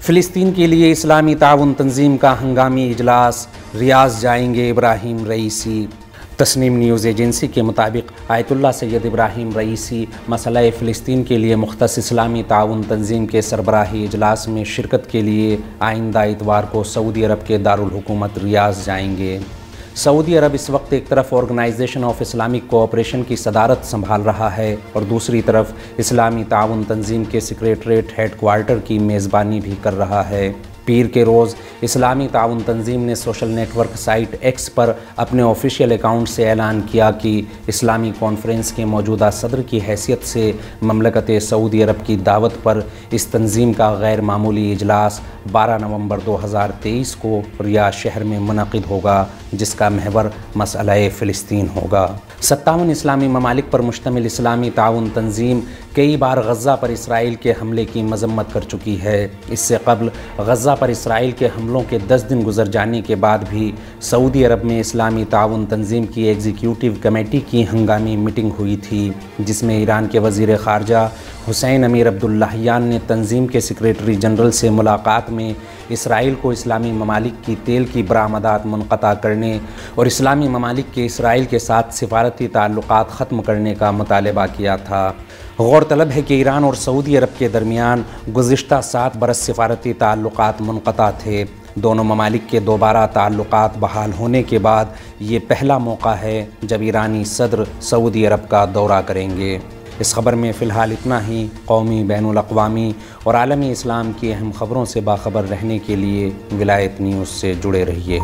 فلسطین کے لیے اسلامی تعاون تنظیم کا ہنگامی اجلاس، ریاض جائیں گے Ebrahim Raisi. Tasnim news agency کے مطابق آیت اللہ سید ابراہیم رئیسی مسئلہ فلسطین کے لیے مختص اسلامی تعاون تنظیم کے سربراہی اجلاس میں شرکت کے لیے آئندہ اتوار کو سعودی عرب کے دارالحکومت ریاض جائیں گے۔ سعودی عرب اس وقت ایک طرف آرگنائزیشن آف اسلامک کوآپریشن کی صدارت سنبھال رہا ہے اور دوسری طرف اسلامی تعاون تنظیم کے سیکریٹریٹ ہیڈ کوارٹر کی میزبانی بھی کر رہا ہے۔ پیر کے روز اسلامی تعاون تنظیم نے social network site X پر اپنے آفیشیل اکاؤنٹ سے اعلان کیا کہ اسلامی کانفرنس کے موجودہ صدر کی حیثیت سے مملکت سعودی عرب کی دعوت پر اس تنظیم کا غیر معمولی اجلاس 12 نومبر 2023 کو ریاض شہر میں منعقد ہوگا، جس کا محور مسئلہ فلسطین ہوگا۔ 57 اسلامی ممالک پر مشتمل اسلامی تعاون تنظیم کئی بار غزہ پر اسرائیل کے حملے کی مذمت کر چکی ہے۔ اس سے قبل غزہ پر اسرائیل کے حملوں کے 10 دن گزر جانے کے بعد بھی سعودی عرب میں اسلامی تعاون تنظیم کی ایگزیکیوٹیو کمیٹی کی ہنگامی میٹنگ ہوئی تھی، جس میں ایران کے وزیر خارجہ حسین امیر عبداللہیان نے تنظیم کے سیکریٹری جنرل سے ملاقات میں اسرائیل کو اسلامی ممالک کی تیل کی برآمدات منقطع کرنے اور اسلامی ممالک کے اسرائیل کے ساتھ سفارتی تعلقات ختم کرنے کا مطالبہ کیا تھا۔ غور طلب ہے کہ ایران اور سعودی عرب کے درمیان گزشتہ 7 برس سفارتی تعلقات منقطع تھے۔ دونوں ممالک کے دوبارہ تعلقات بحال ہونے کے بعد یہ پہلا موقع ہے جب ایرانی صدر سعودی عرب کا دورہ کریں گے۔ اس خبر میں فی الحال اتنا ہی۔ قومی، بین الاقوامی اور عالمی اسلام کی اہم خبروں سے باخبر رہنے کے لیے ولایت نیوز سے جڑے رہیے۔